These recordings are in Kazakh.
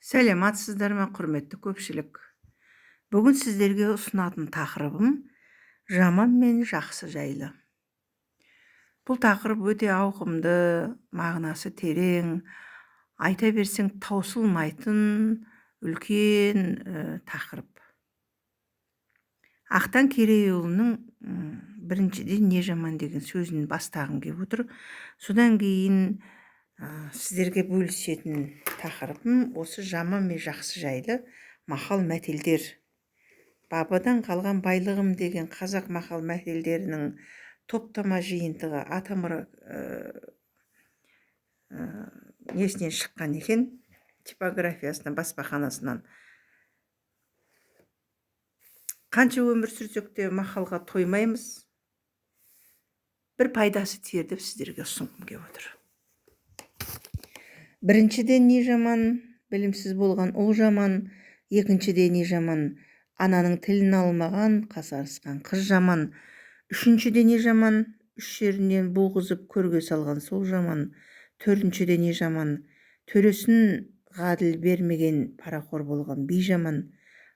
Сәлематсыздар ма, құрметті көпшілік? Бүгін сіздерге ұсынатын тақырыбым жаман мен жақсы жайлы. Бұл тақырып өте ауқымды, мағынасы терең, айта берсең таусылмайтын үлкен тақырып. Ақтан Керейұлының біріншіден не жаман деген сөзін бастағым келіп отыр. Содан кейін сіздерге бөлісетін тақырыбым осы жаман мен жақсы жайлы мақал мәтелдер. Бабадан қалған байлығым деген қазақ мақал мәтелдерінің топтама жиынтығы Атамұра несінен шыққан екен, типографиясынан, баспаханасынан. Қанша өмір сүрсек те мақалға тоймаймыз. Бір пайдасы тиер деп сіздерге ұсынғым келіп отыр. Біріншіден не жаман, білімсіз болған ұл жаман. Екіншіден не жаман, ананың тілін алмаған, қасарысқан қыз жаман. Үшіншіден не жаман, үш жерінен буғызып көрге салған сол жаман. Төртіншіден не жаман, төресін ғаділ бермеген парақор болған би жаман.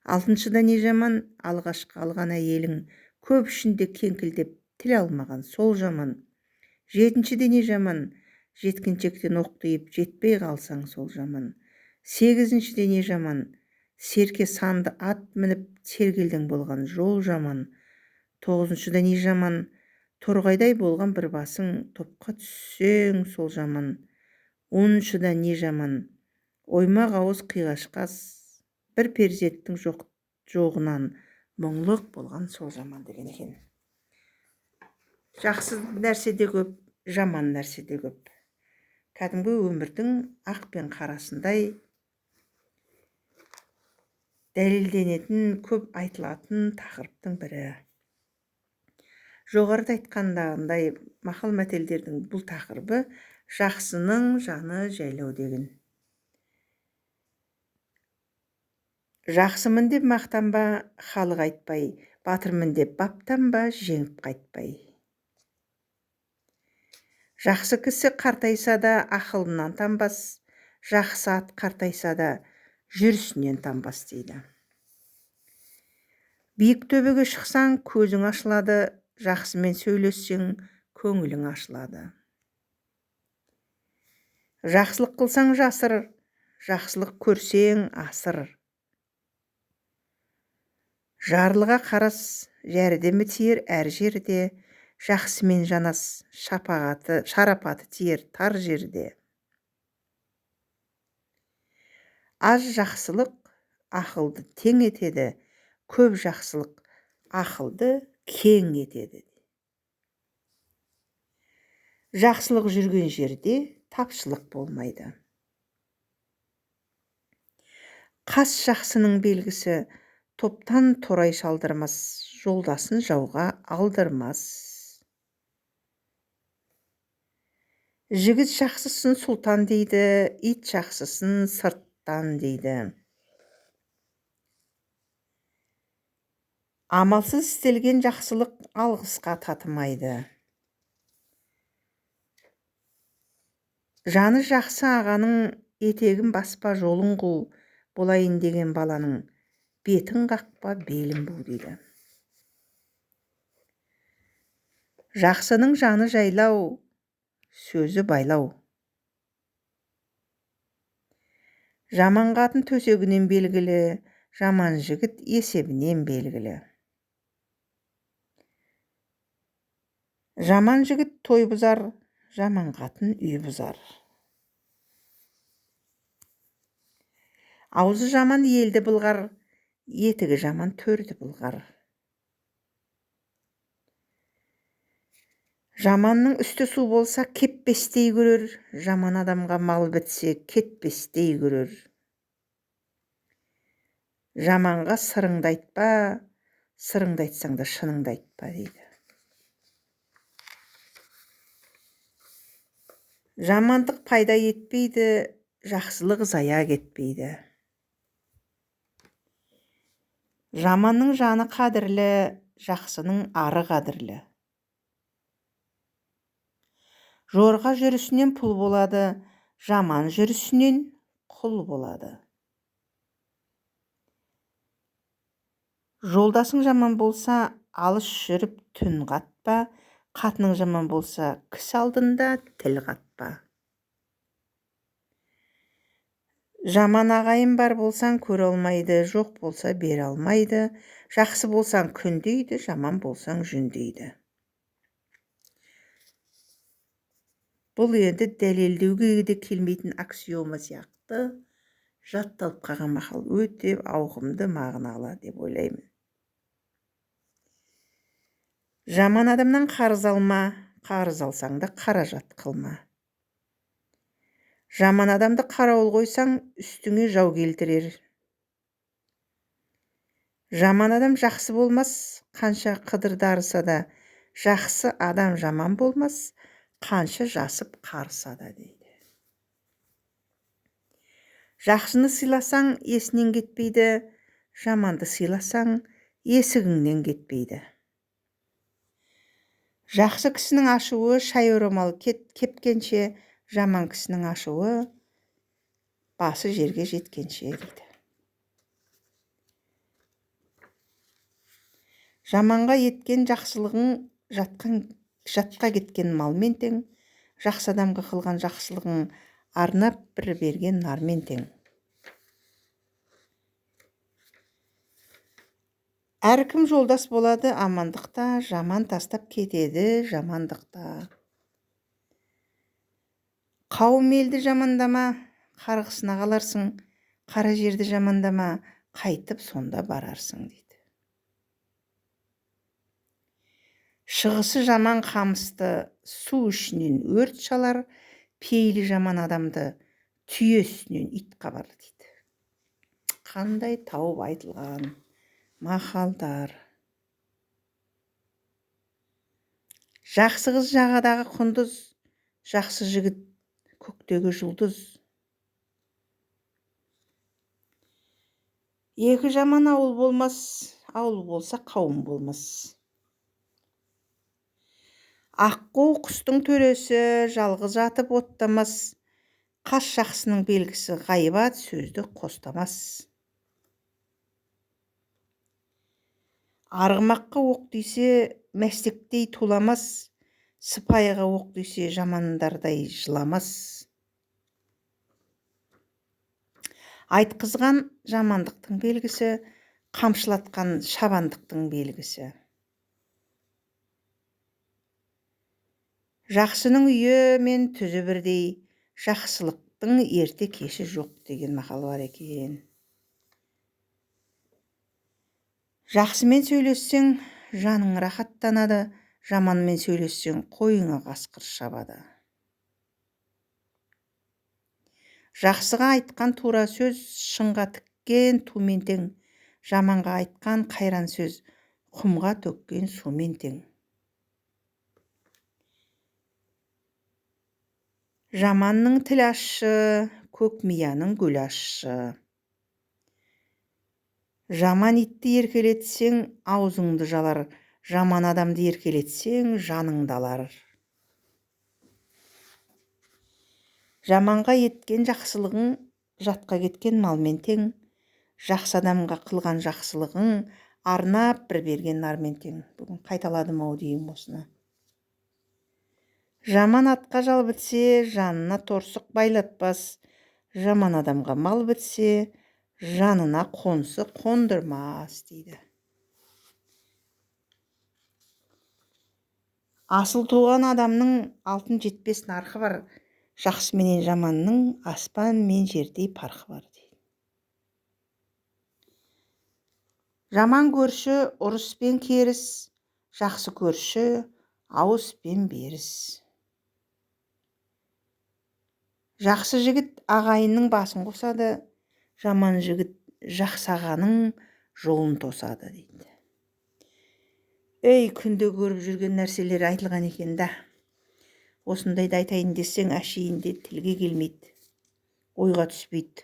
Алтыншыда не жаман, алғашқы алған әйелің көп ішінде кеңкілдеп тіл алмаған сол жаман. Жетіншіде не жаман, жеткіншектен оқтиып жетпей қалсаң сол жаман. Сегізіншіде не жаман, серке санды ат мініп сергелдің болған жол жаман. Тоғызыншыда не жаман, торғайдай болған бір басың топқа түссең сол жаман. Оныншыда не жаман, оймақ ауыз қиғашқас бір перзенттің жоғынан мұңлық болған сол жаман деген екен. Жақсы нәрсе де көп, жаман нәрсе де көп. Кәдімгі өмірдің ақ пен қарасындай дәлелденетін, көп айтылатын тақырыптың бірі. Жоғарыда айтқандағындай мақал мәтелдердің бұл тақырыбы жақсының жаны жайлау деген. Жақсымын деп мақтанба, халық айтпай, батырмын деп баптанба, жеңіп қайтпай. Жақсы кісі қартайса да ақылынан танбас, жақсы ат қартайса да жүрісінен танбас дейді. Биік төбеге шықсаң, көзің ашылады, жақсымен сөйлессең, көңілің ашылады. Жақсылық қылсаң жасыр, жақсылық көрсең асыр. Жарлыға қарас, жәрдемі тиер әр жерде, жақсымен жанас, шарапаты тиер тар жерде. Аз жақсылық ақылды тең етеді, көп жақсылық ақылды кең етеді. Жақсылық жүрген жерде тапшылық болмайды. Қас жақсының белгісі, топтан торай шалдырмас, жолдасын жауға алдырмас. Жігіт жақсысын сұлтан дейді, ит жақсысын сырттан дейді. Амалсыз істелген жақсылық алғысқа татымайды. Жаны жақсы ағаның етегін баспа жолын қу, болайын деген баланың бетін қақпа белін бу дейді. Жақсының жаны жайлау, сөзі байлау. Жаман қатын төсегінен белгілі, жаман жігіт есебінен белгілі. Жаман жігіт той бұзар, жаман қатын үй бұзар. Аузы жаман елді былғар, етігі жаман төрді былғар. Жаманның үсті су болса кеппестей көрер, жаман адамға мал бітсе кетпестей көрер. Жаманға сырыңды айтпа, сырыңды айтсаң да шыныңды айтпа дейді. Жамандық пайда етпейді, жақсылық зая кетпейді. Жаманның жаны қадірлі, жақсының ары қадірлі. Жорға жүрісінен пұл болады, жаман жүрісінен құл болады. Жолдасың жаман болса, алыс жүріп түн қатпа, қатының жаман болса, кісі алдында тіл қатпа. Жаман ағайын бар болсаң, көре алмайды, жоқ болса, бере алмайды. Жақсы болсаң, күн дейді, жаман болсаң, жүн дейді. Бұл енді дәлелдеуге де келмейтін аксиома сияқты жатталып қалған мақал, өте ауқымды мағыналы деп ойлаймын. Жаман адамнан қарыз алма, қарыз алсаң да қаражат қылма. Жаман адамды қарауыл қойсаң, үстіңе жау келтірер. Жаман адам жақсы болмас, қанша қыдырды арыса да, жақсы адам жаман болмас, қанша жасып қарыса да дейді. Жақсыны сыйласаң, есінен кетпейді, жаманды сыйласаң, есігіңнен кетпейді. Жақсы кісінің ашуы шай орамал кепкенше, жаман кісінің ашуы басы жерге жеткенше дейді. Жаманға еткен жақсылығың жатқа кеткен малмен тең, жақсы адамға қылған жақсылығың арнап бір берген нармен тең. Әркім жолдас болады амандықта, жаман тастап кетеді жамандықта. Қауым елді жамандама, қарғысына қаларсың, қара жерді жамандама, қайтып сонда барарсың дейді. Шығысы жаман қамысты, су ішінен өрт шалар, пейілі жаман адамды түйе үстінен ит қабар дейді. Қандай тауып айтылған мақалдар. Жақсы қыз жағадағы құндыз, жақсы жігіт көктегі жұлдыз. Екі жаман ауыл болмас, ауыл болса қауым болмас. Аққу құстың төресі, жалғыз жатып оттамас, қас жақсының белгісі ғайбат сөзді қостамас. Арғымаққа оқ дейсе, мәстектей туламас, сыпайыға оқ дейсе, жамандардай жыламас. Айтқызған жамандықтың белгісі, қамшылатқан шабандықтың белгісі. Жақсының үйі мен түзі бірдей, жақсылықтың ерте кеші жоқ деген мақал бар екен. Жақсымен сөйлессең, жаның рахаттанады, жаманмен сөйлессең, қойыңа қасқыр шабады. Жақсыға айтқан тура сөз, шынға тіккен тумен тең, жаманға айтқан қайран сөз, құмға төккен сумен тең. Жаманның тіл ащы, көкмияның гүл ащы. Жаман итті еркелетсең, аузыңды жалар, жаман адамды еркелетсең, жаныңды алар. Жаманға еткен жақсылығың, жатқа кеткен малмен тең, жақсы адамға қылған жақсылығың, арнап бір берген нармен тең. Бүгін қайталадым ау деймін осыны. Жаман атқа жал бітсе, жанына торсық байлатпас, жаман адамға мал бітсе, жанына қонсы қондырмас дейді. Асыл туған адамның алтын жетпес нарқы бар, жақсы менен жаманның аспан мен жердей парқы бар дейді. Жаман көрші ұрыс пен керіс, жақсы көрші ауыз пен беріс. Жақсы жігіт ағайынның басын қосады, жаман жігіт жақсы ағаның жолын тосады дейді. Ей, күнде көріп жүрген нәрселер айтылған екен да. Осындайды айтайын десең, әшейінде тілге келмейді, ойға түспейді.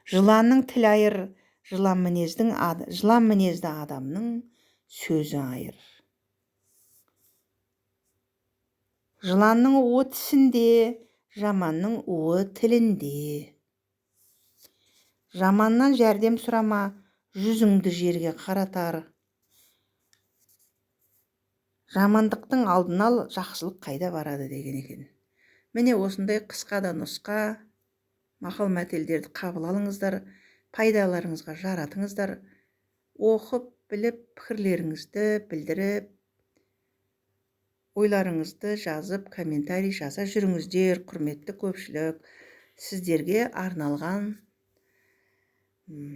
Жыланның тіл айыр, жылан мінезді адамның сөзі айыр. Жыланның уы тісінде, жаманның уы тілінде. Жаманнан жәрдем сұрама, жүзіңді жерге қаратар. Жамандықтың алдын ал, жақсылық қайда барады деген екен. Міне осындай қысқа да нұсқа мақал-мәтелдерді қабыл алыңыздар, пайдаларыңызға жаратыңыздар. Оқып, біліп, пікірлеріңізді білдіріп, ойларыңызды жазып, комментарий жаза жүріңіздер. Құрметті көпшілік, сіздерге арналған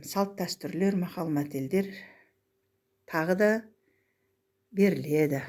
салт дәстүрлер, мақал-мәтелдер тағы да беріледі.